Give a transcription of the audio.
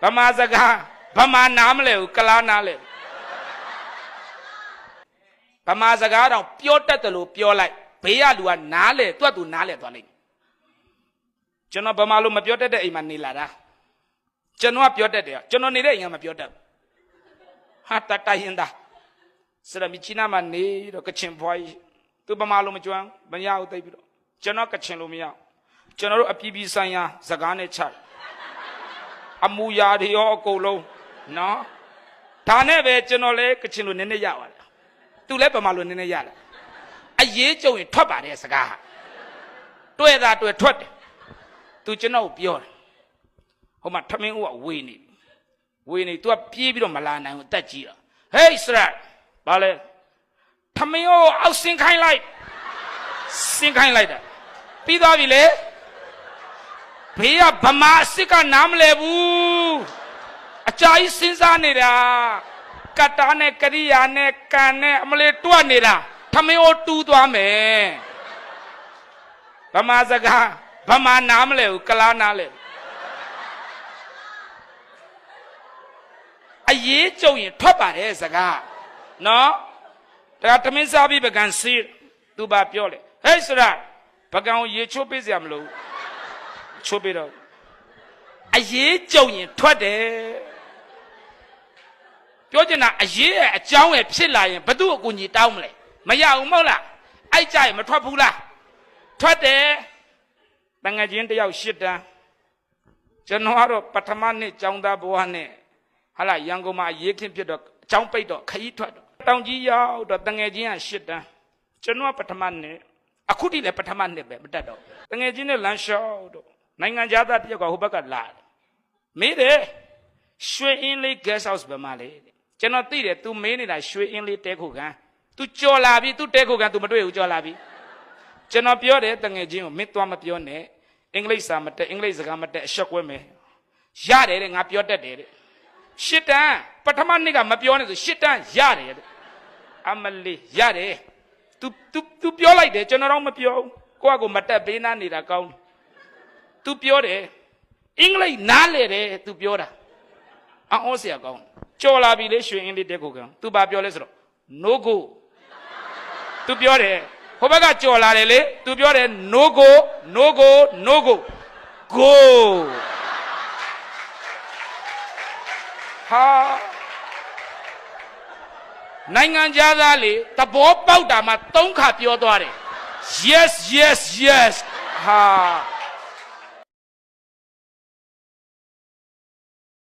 ဗမာစကားဗမာနားမလဲဘူးကလားနားလဲဗမာစကားတော့ပြောတတ်တယ်လို့ပြောလိုက်ဘေးကလူကနားလဲတွတ်သူနားလဲသွားလိုက်ကျွန်တော်ဗမာလိုမပြောတတ်တဲ့အိမ်မှာနေလာတာကျွန်တော်ကပြောတတ်တယ်ကျွန်တော်နေတဲ့အိမ်ကမပြောတတ်ဟာတတရင်သားစရမီချီနာမှာနေတော့ကချင်ဘွားကြီးသူဗမာလိုမကျွမ်းမရဘူးသိပြီးတော့ကျွန်တော်ကချင်လိုမရကျွန်တော်တို့အပြည်ပြည်ဆိုင်ရာစကားနဲ့ချအမူအရာတွေရောအကုန်လုံးနော်ဒါနဲ့ပဲကျွန်တော်လည်းကချင်လိုနည်းနည်းရပါတယ်သူလည်းဗမာလိုနည်းနည်းရလာအရေးကြုံရင်ထွက်ပါတယ်စကားတွေ့တာတွေ့ထွက်တယ်သူကျွန်တော်ပြောတယ်ဟိုမှာထမင်းဦးကဝေနေသူကပြေးပြီးတော့မလာနိုင်ဘူးတက်ကြီးတော့ဟေးစရဘာလဲထမင်းဦးအောက်ဆင်းခိုင်းလိုက်တာပြီးသွားပြီလေဘေးကဗမာအစ်စ်ကနားမလဲဘူးအကြာကြီးစဉ်းစားနေတာကတ္တာနဲ့ကရိယာနဲ့ကန်နဲ့အမလေးတွတ်နေတာထမင်းဦးတူးသွားမယ်ဗမာစကားဗမာနားမလဲဘူးကလားနားလဲအရေးကြုံရင်ထွက်ပါတယ်စကားနော်ဒါထမင်းစားပြီးပကံစီးသူပါပြောလေဟဲ့စရာပကံကိုရေချိုးပေးစရာမလိုချိုးပေးတော့အရေးကြုံရင်ထွက်တယ်ပြောချင်တာအရေးရဲ့အကြောင်းရဲ့ဖြစ်လာရင်ဘသူ့အကူကြီးတောင်းမလဲမရဘူးမဟုတ်လားအဲ့ကြရင်မထွက်ဘူးလားထွက်တယ်တငယ်ချင်းတယောက်8တန်းကျွန်တော်ကတော့ပထမနှစ်ကျောင်းသားဘဝနဲ့ဟာလာရန်ကုန်မှာရေးခင်းဖြစ်တော့အကြောင်းပိတ်တော့ခရီးထွက်တော့တောင်ကြီးရောက်တော့တငယ်ချင်းက8တန်းကျွန်တော်ကပထမနှစ်အခုတည်းလည်းပထမနှစ်ပဲမတက်တော့တငယ်ချင်းနဲ့လမ်းလျှောက်တော့နိုင်ငံသားတယောက်ကဟိုဘက်ကလာတယ်မေးတယ်ရွှေအင်းလေး guest house ဘယ်မှာလဲကျွန်တော်သိတယ် तू မေးနေတာရွှေအင်းလေးတဲခုခံ तू ကြော်လာပြီ तू တဲခုခံ तू မတွေ့ဘူးကြော်လာပြီကျွန်တော်ပြောတယ်တငယ်ချင်းကိုမင်းသွားမပြောနဲ့အင်္ဂလိပ်စာမတက်အင်္ဂလိပ်စကားမတက်အရှက်ကွဲမယ်ရတယ်တဲ့ငါပြောတတ်တယ်တဲ့8တန်းပထမနှစ်ကမပြောနဲ့ဆို8တန်းရတယ်တဲ့အမလေးရတယ် तू ပြောလိုက်တယ်ကျွန်တော်တော့မပြောကိုယ့်အကိုမတက်ပေးနာနေတာကောင်းတယ် तू ပြောတယ်အင်္ဂလိပ်နားလေတယ် तू ပြောတာအော်ဆရာကောင်းကြော်လာပြီလေရွှေအင်းလေးတက်ခုခံ तू ဘာပြောလဲဆိုတော့ no go तू ပြောတယ်ဟိုဘက်ကကြော်လာတယ်လေ तू ပြောတယ် no go no go no go go ဟာနိုင်ငံသားလေသဘောပေါက်တာမှ3ခါပြောသွားတယ် yes yes yes ဟာ